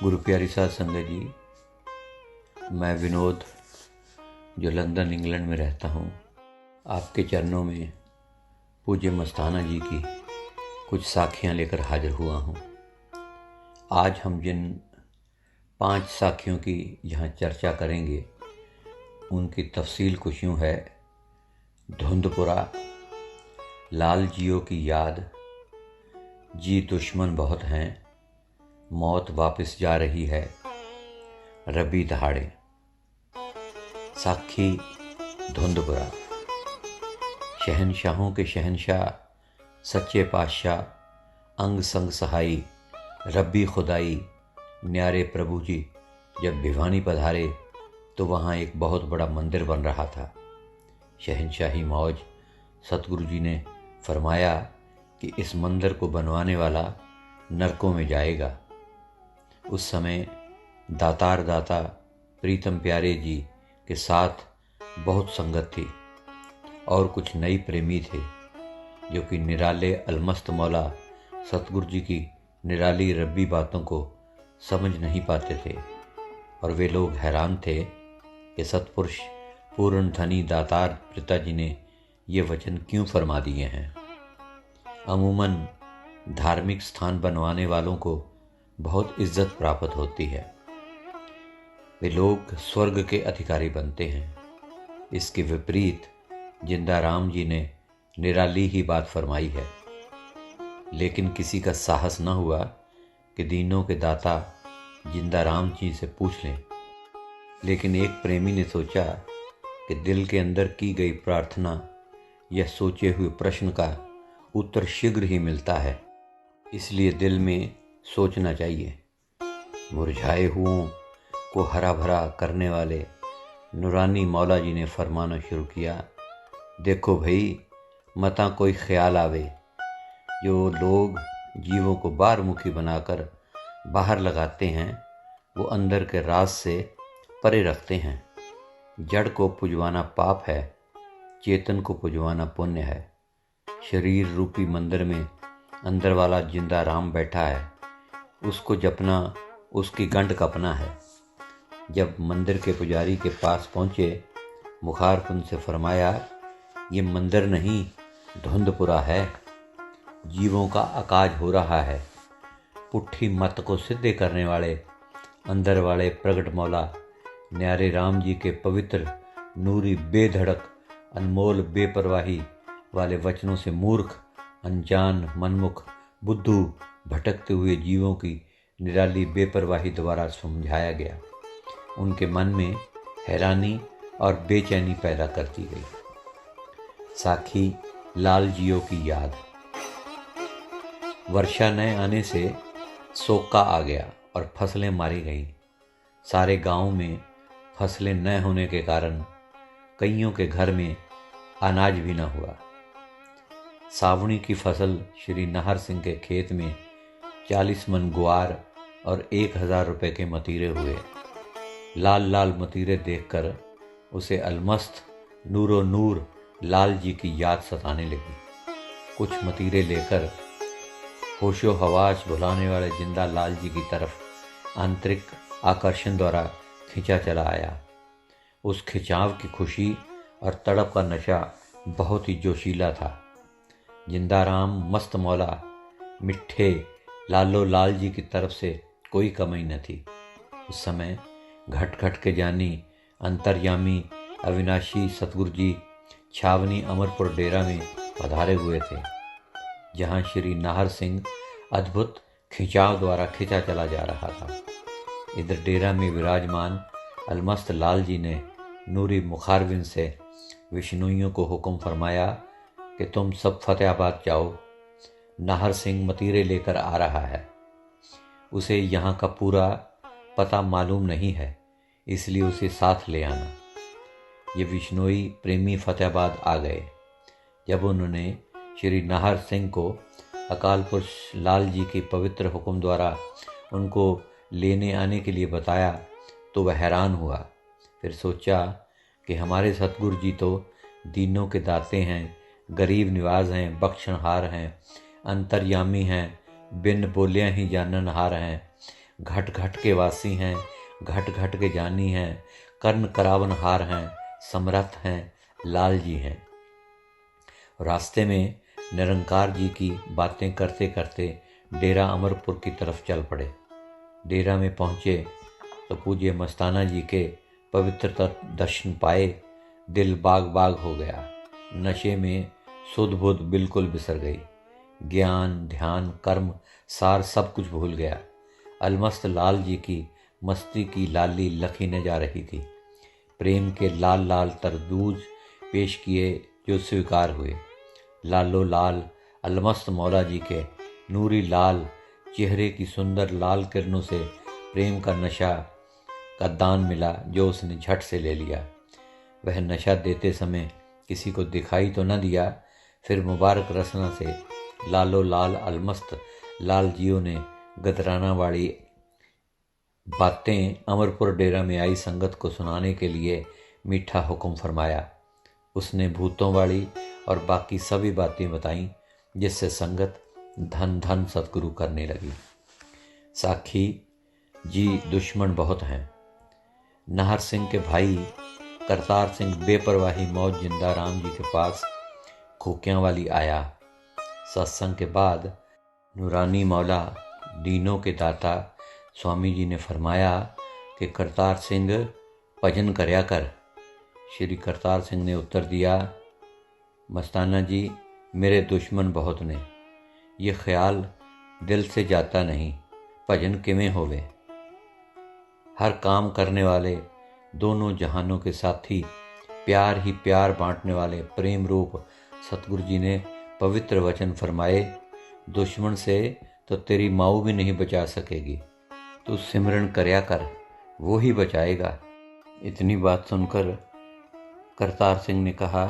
गुरु प्यारी साध संगत जी, मैं विनोद जो लंदन इंग्लैंड में रहता हूँ, आपके चरणों में पूज्य मस्ताना जी की कुछ साखियाँ लेकर हाजिर हुआ हूँ। आज हम जिन 5 साखियों की जहाँ चर्चा करेंगे उनकी तफसील कुछ यूँ है। धुंधपुरा, लाल जियो की याद, जी दुश्मन बहुत हैं, मौत वापस जा रही है, रबी दहाड़े। साखी धुंधपुरा। शहनशाहों के शहनशाह, सच्चे पातशाह, अंग संग सहाई, रब्बी खुदाई, न्यारे प्रभु जी जब भिवानी पधारे तो वहाँ एक बहुत बड़ा मंदिर बन रहा था। शहनशाही मौज सतगुरु जी ने फरमाया कि इस मंदिर को बनवाने वाला नरकों में जाएगा। उस समय दातार दाता प्रीतम प्यारे जी के साथ बहुत संगत थी और कुछ नई प्रेमी थे जो कि निराले अलमस्त मौला सतगुरु जी की निराली रब्बी बातों को समझ नहीं पाते थे और वे लोग हैरान थे कि सतपुरुष पूर्ण धनी दातार पिताजी ने ये वचन क्यों फरमा दिए हैं। अमूमन धार्मिक स्थान बनवाने वालों को बहुत इज्जत प्राप्त होती है, वे लोग स्वर्ग के अधिकारी बनते हैं। इसके विपरीत जिंदा राम जी ने निराली ही बात फरमाई है, लेकिन किसी का साहस न हुआ कि दीनों के दाता जिंदा राम जी से पूछ लें। लेकिन एक प्रेमी ने सोचा कि दिल के अंदर की गई प्रार्थना या सोचे हुए प्रश्न का उत्तर शीघ्र ही मिलता है, इसलिए दिल में सोचना चाहिए। मुरझाए हुओं को हरा भरा करने वाले नूरानी मौला जी ने फरमाना शुरू किया, देखो भाई, मता कोई ख्याल आवे, जो लोग जीवों को बारमुखी बनाकर बाहर लगाते हैं वो अंदर के राज से परे रखते हैं। जड़ को पुजवाना पाप है, चेतन को पुजवाना पुण्य है। शरीर रूपी मंदिर में अंदर वाला जिंदा राम बैठा है, उसको जपना उसकी गंढ कपना है। जब मंदिर के पुजारी के पास पहुँचे, मुखारकुन से फरमाया, ये मंदिर नहीं धुंधपुरा है, जीवों का अकाज हो रहा है। पुट्ठी मत को सिद्धे करने वाले अंदर वाले प्रगट मौला न्यारे राम जी के पवित्र नूरी बेधड़क अनमोल बेपरवाही वाले वचनों से मूर्ख, अनजान, मनमुख, बुद्धू भटकते हुए जीवों की निराली बेपरवाही द्वारा समझाया गया। उनके मन में हैरानी और बेचैनी पैदा करती गई। साखी लाल जियो की याद। वर्षा न आने से सोका आ गया और फसलें मारी गईं। सारे गांव में फसलें न होने के कारण कईयों के घर में अनाज भी न हुआ। सावणी की फसल श्री नाहर सिंह के खेत में 40 मन ग्वार और 1000 रुपये के मतीरे हुए। लाल लाल मतीरे देखकर उसे अलमस्त नूरो नूर लाल जी की याद सताने लगी। कुछ मतीरे लेकर होशो हवास भुलाने वाले जिंदा लाल जी की तरफ आंतरिक आकर्षण द्वारा खिंचा चला आया। उस खिंचाव की खुशी और तड़प का नशा बहुत ही जोशीला था। जिंदा राम मस्त मौला मिठे लालो लाल जी की तरफ से कोई कमी न थी। उस समय घट घट के जानी अंतर्यामी अविनाशी सतगुरु जी छावनी अमरपुर डेरा में पधारे हुए थे, जहाँ श्री नाहर सिंह अद्भुत खिंचाव द्वारा खिंचा चला जा रहा था। इधर डेरा में विराजमान अलमस्त लाल जी ने नूरी मुखारबिन से विष्णुइयों को हुक्म फरमाया कि तुम सब फतेहाबाद जाओ, नाहर सिंह मतीरे लेकर आ रहा है। उसे यहाँ का पूरा पता मालूम नहीं है, इसलिए उसे साथ ले आना। ये विष्णोई प्रेमी फतेहाबाद आ गए। जब उन्होंने श्री नाहर सिंह को अकाल पुरुष लाल जी के पवित्र हुक्म द्वारा उनको लेने आने के लिए बताया तो वह हैरान हुआ। फिर सोचा कि हमारे सतगुरु जी तो दीनों के दाते हैं, गरीब निवाज हैं, बख्शनहार हैं, अंतर्यामी हैं, बिन बोलियां ही जाननहार हैं। घट घट के वासी हैं, घट घट के जानी हैं, कर्ण करावन हार हैं, समर्थ हैं, लाल जी हैं। रास्ते में निरंकार जी की बातें करते करते डेरा अमरपुर की तरफ चल पड़े। डेरा में पहुँचे तो पूज्य मस्ताना जी के पवित्र दर्शन पाए। दिल बाग बाग हो गया। नशे में सुध बुध बिल्कुल बिसर गई। ज्ञान ध्यान कर्म सार सब कुछ भूल गया। अलमस्त लाल जी की मस्ती की लाली लखीने जा रही थी। प्रेम के लाल लाल तरबूज पेश किए जो स्वीकार हुए। लालो लाल अलमस्त मौला जी के नूरी लाल चेहरे की सुंदर लाल किरणों से प्रेम का नशा का दान मिला जो उसने झट से ले लिया। वह नशा देते समय किसी को दिखाई तो न दिया। फिर मुबारक रसना से लालो लाल अलमस्त लाल जियों ने गदराना वाली बातें अमरपुर डेरा में आई संगत को सुनाने के लिए मीठा हुक्म फरमाया। उसने भूतों वाली और बाकी सभी बातें बताईं जिससे संगत धन धन सतगुरु करने लगी। साखी जी दुश्मन बहुत हैं। नाहर सिंह के भाई करतार सिंह बेपरवाही मौज जिंदा राम जी के पास खोकियां वाली आया। सत्संग के बाद नूरानी मौला दीनों के दाता स्वामी जी ने फरमाया कि करतार सिंह भजन करया कर। श्री करतार सिंह ने उत्तर दिया, मस्ताना जी मेरे दुश्मन बहुत ने, ये ख्याल दिल से जाता नहीं, भजन किवें होवे। हर काम करने वाले दोनों जहानों के साथी प्यार ही प्यार बांटने वाले प्रेम रूप सतगुरु जी ने पवित्र वचन फरमाए, दुश्मन से तो तेरी माऊ भी नहीं बचा सकेगी, तू सिमरन करया कर, वो ही बचाएगा। इतनी बात सुनकर करतार सिंह ने कहा,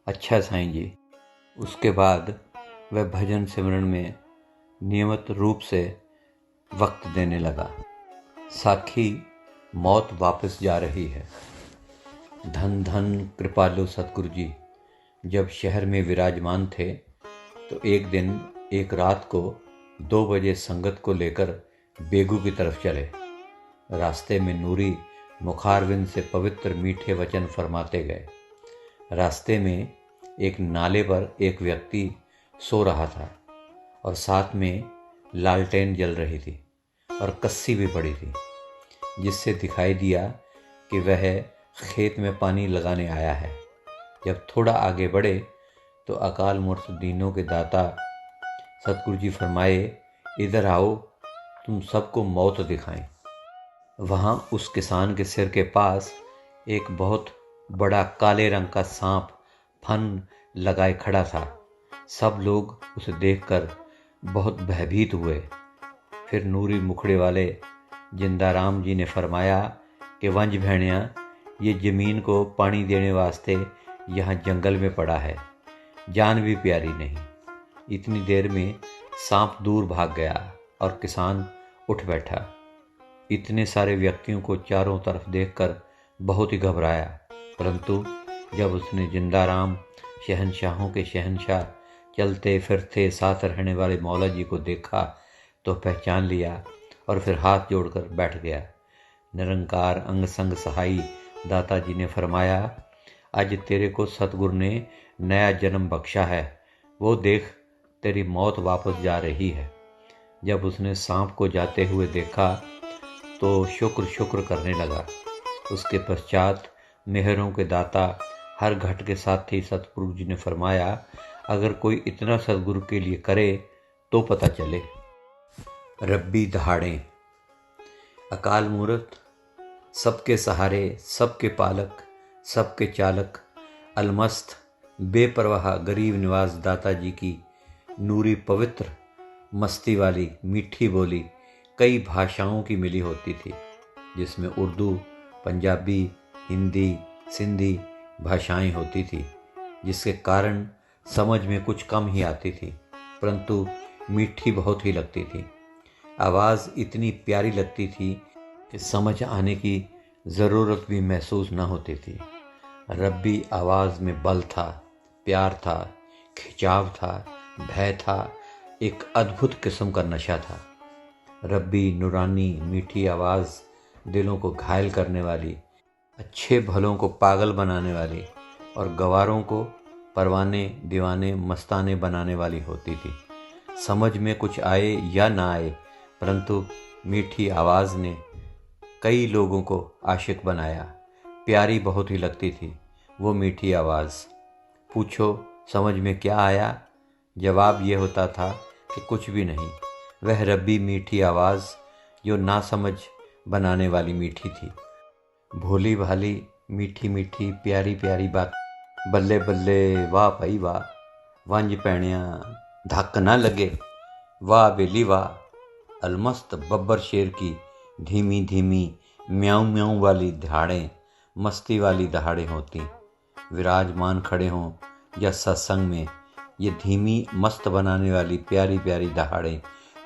अच्छा साईं जी। उसके बाद वह भजन सिमरन में नियमित रूप से वक्त देने लगा। साखी मौत वापस जा रही है। धन धन कृपालु सतगुरु जी जब शहर में विराजमान थे तो एक दिन एक रात को 2 बजे संगत को लेकर बेगू की तरफ चले। रास्ते में नूरी मुखारविंद से पवित्र मीठे वचन फरमाते गए। रास्ते में एक नाले पर एक व्यक्ति सो रहा था और साथ में लालटेन जल रही थी और कस्सी भी पड़ी थी, जिससे दिखाई दिया कि वह खेत में पानी लगाने आया है। जब थोड़ा आगे बढ़े तो अकाल मूर्त दीनों के दाता सतगुरु जी फरमाए, इधर आओ, तुम सबको मौत दिखाएं। वहाँ उस किसान के सिर के पास एक बहुत बड़ा काले रंग का सांप फन लगाए खड़ा था। सब लोग उसे देखकर बहुत भयभीत हुए। फिर नूरी मुखड़े वाले जिंदाराम जी ने फरमाया कि वंज भेड़िया, ये ज़मीन को पानी देने वास्ते यहाँ जंगल में पड़ा है, जान भी प्यारी नहीं। इतनी देर में सांप दूर भाग गया और किसान उठ बैठा। इतने सारे व्यक्तियों को चारों तरफ देखकर बहुत ही घबराया, परंतु जब उसने जिंदाराम शहनशाहों के शहनशाह चलते फिरते साथ रहने वाले मौला जी को देखा तो पहचान लिया और फिर हाथ जोड़कर बैठ गया। निरंकार अंग संग सहाई दाता जी ने फरमाया, आज तेरे को सतगुरु ने नया जन्म बख्शा है, वो देख तेरी मौत वापस जा रही है। जब उसने सांप को जाते हुए देखा तो शुक्र शुक्र करने लगा। उसके पश्चात मेहरों के दाता हर घट के साथी सतगुरु जी ने फरमाया, अगर कोई इतना सतगुरु के लिए करे तो पता चले। रब्बी दहाड़े। अकाल मूरत सबके सहारे, सबके पालक, सबके चालक, अलमस्त बेपरवाह गरीब निवाज दाता जी की नूरी पवित्र मस्ती वाली मीठी बोली कई भाषाओं की मिली होती थी, जिसमें उर्दू, पंजाबी, हिंदी, सिंधी भाषाएं होती थी, जिसके कारण समझ में कुछ कम ही आती थी, परंतु मीठी बहुत ही लगती थी। आवाज़ इतनी प्यारी लगती थी कि समझ आने की ज़रूरत भी महसूस न होती थी। रब्बी आवाज़ में बल था, प्यार था, खिंचाव था, भय था, एक अद्भुत किस्म का नशा था। रब्बी, नूरानी, मीठी आवाज़, दिलों को घायल करने वाली, अच्छे भलों को पागल बनाने वाली और गवारों को परवाने, दीवाने, मस्ताने बनाने वाली होती थी। समझ में कुछ आए या ना आए, परंतु मीठी आवाज़ ने कई लोगों को आशिक बनाया। प्यारी बहुत ही लगती थी वो मीठी आवाज़। पूछो समझ में क्या आया? जवाब ये होता था कि कुछ भी नहीं। वह रब्बी मीठी आवाज़ जो ना समझ बनाने वाली मीठी थी। भोली भाली, मीठी मीठी, प्यारी प्यारी बात। बल्ले बल्ले, वाह भाई वाह, वंज पैणिया धक्क ना लगे, वाह बेली वाह। अलमस्त बब्बर शेर की धीमी धीमी म्याऊं म्याऊं वाली दहाड़ें मस्ती वाली दहाड़ें होती। विराजमान खड़े हों या सत्संग में, ये धीमी मस्त बनाने वाली प्यारी प्यारी दहाड़ें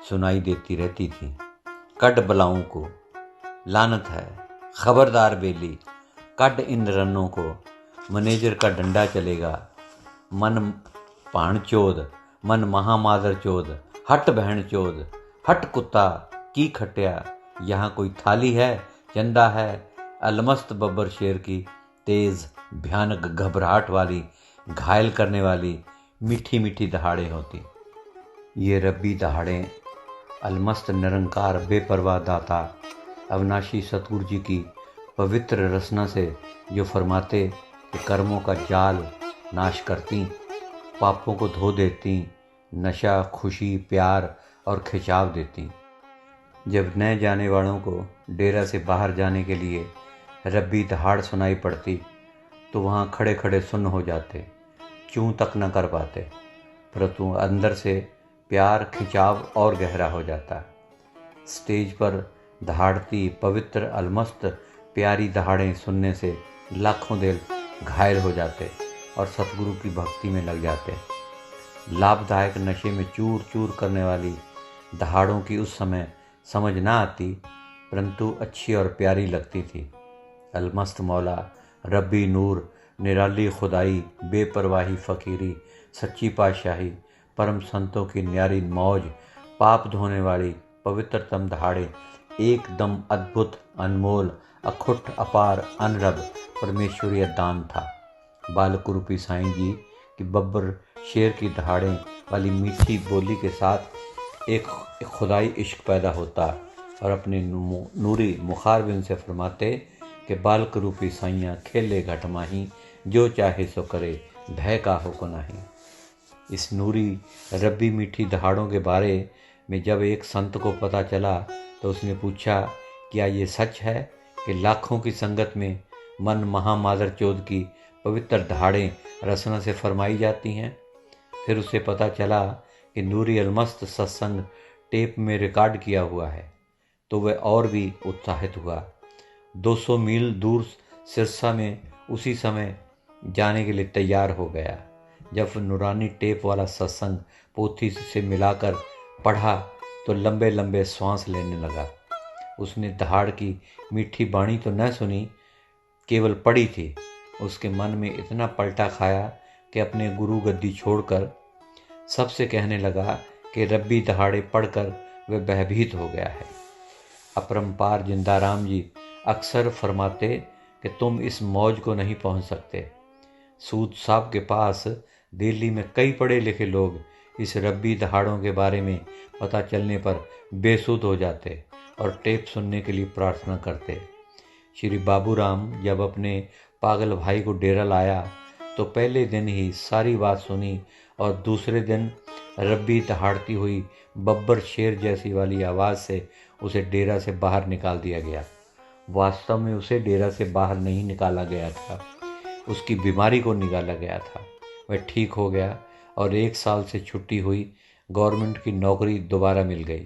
सुनाई देती रहती थीं। कड बलाओं को, लानत है, खबरदार बेली, कड इन रनों को, मैनेजर का डंडा चलेगा। मन भाण चोद, मन महामादर चोद, हट बहन चोद, हट कुत्ता की खटिया, यहाँ कोई थाली है, चंदा है। अलमस्त बब्बर शेर की तेज भयानक घबराहट वाली, घायल करने वाली मीठी मीठी दहाड़ें होती। ये रब्बी दहाड़ें अलमस्त निरंकार बेपरवाह दाता अविनाशी सतगुरु जी की पवित्र रचना से जो फरमाते कि कर्मों का जाल नाश करती, पापों को धो देती, नशा, खुशी, प्यार और खिंचाव देती। जब नए जाने वालों को डेरा से बाहर जाने के लिए रब्बी दहाड़ सुनाई पड़ती तो वहाँ खड़े खड़े सुन्न हो जाते, चूं तक न कर पाते, परंतु अंदर से प्यार, खिंचाव और गहरा हो जाता। स्टेज पर दहाड़ती पवित्र अलमस्त प्यारी दहाड़ें सुनने से लाखों दिल घायल हो जाते और सतगुरु की भक्ति में लग जाते। लाभदायक नशे में चूर चूर करने वाली दहाड़ों की उस समय समझ ना आती, परंतु अच्छी और प्यारी लगती थी। अलमस्त मौला, रब्बी नूर, निराली खुदाई, बेपरवाही फ़कीरी, सच्ची पातशाही, परम संतों की न्यारी मौज, पाप धोने वाली पवित्रतम दहाड़े, एकदम अद्भुत, अनमोल, अखुट, अपार, अनरब परमेश्वरीय दान था। बालकुरूपी साईं जी की बब्बर शेर की दहाड़ें वाली मीठी बोली के साथ एक खुदाई इश्क पैदा होता और अपने नूरी मुखारबिन से फरमाते कि बालकुरूपी साइयाँ खेले घट माही, जो चाहे सो करे, भय का हो को नाही। इस नूरी रब्बी मीठी दहाड़ों के बारे में जब एक संत को पता चला तो उसने पूछा, क्या ये सच है कि लाखों की संगत में मन महामादर चौद की पवित्र दहाड़ें रसना से फरमाई जाती हैं? फिर उसे पता चला कि नूरी अलमस्त सत्संग टेप में रिकॉर्ड किया हुआ है तो वह और भी उत्साहित हुआ। 200 मील दूर सिरसा में उसी समय जाने के लिए तैयार हो गया। जब नूरानी टेप वाला सत्संग पोथी से मिलाकर पढ़ा तो लंबे लंबे श्वास लेने लगा। उसने दहाड़ की मीठी बाणी तो न सुनी, केवल पढ़ी थी। उसके मन में इतना पलटा खाया कि अपने गुरु गद्दी छोड़कर सबसे कहने लगा कि रब्बी दहाड़े पढ़कर वह भयभीत हो गया है। अपरंपार जिंदाराम जी अक्सर फरमाते कि तुम इस मौज को नहीं पहुंच सकते। सूद साहब के पास दिल्ली में कई पढ़े लिखे लोग इस रब्बी दहाड़ों के बारे में पता चलने पर बेसुध हो जाते और टेप सुनने के लिए प्रार्थना करते। श्री बाबूराम जब अपने पागल भाई को डेरा लाया तो पहले दिन ही सारी बात सुनी और दूसरे दिन रब्बी दहाड़ती हुई बब्बर शेर जैसी वाली आवाज़ से उसे डेरा से बाहर निकाल दिया गया। वास्तव में उसे डेरा से बाहर नहीं निकाला गया था, उसकी बीमारी को निकाला गया था। वह ठीक हो गया और 1 साल से छुट्टी हुई गवर्नमेंट की नौकरी दोबारा मिल गई।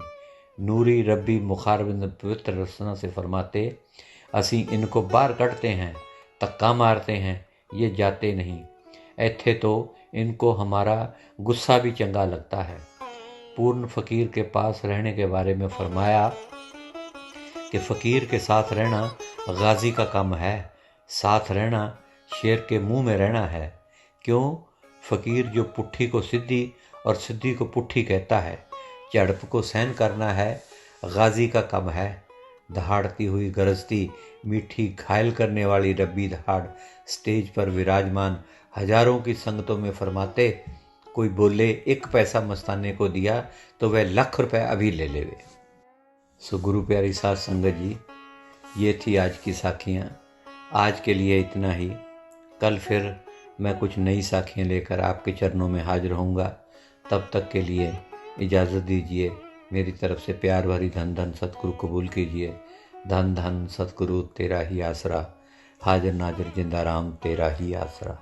नूरी रब्बी मुखारबिंद पवित्र रसना से फरमाते, असी इनको बाहर कटते हैं, धक्का मारते हैं, ये जाते नहीं। ऐथे तो इनको हमारा गुस्सा भी चंगा लगता है। पूर्ण फ़कीर के पास रहने के बारे में फरमाया कि फ़कीर के साथ रहना गाजी का काम है, साथ रहना शेर के मुंह में रहना है। क्यों? फ़कीर जो पुट्ठी को सिद्धि और सिद्धि को पुट्ठी कहता है, झड़प को सहन करना है गाजी का कम है। दहाड़ती हुई गरजती मीठी घायल करने वाली रब्बी दहाड़ स्टेज पर विराजमान हजारों की संगतों में फरमाते, कोई बोले 1 पैसा मस्ताने को दिया तो वह लाख रुपए अभी ले लेवे। सो गुरु प्यारी साध संगत जी, ये थी आज की साखियाँ। आज के लिए इतना ही। कल फिर मैं कुछ नई साखियाँ लेकर आपके चरणों में हाजिर होऊंगा। तब तक के लिए इजाज़त दीजिए। मेरी तरफ से प्यार भरी धन धन सतगुरु कबूल कीजिए। धन धन सतगुरु तेरा ही आसरा, हाजिर नाजिर जिंदा राम तेरा ही आसरा।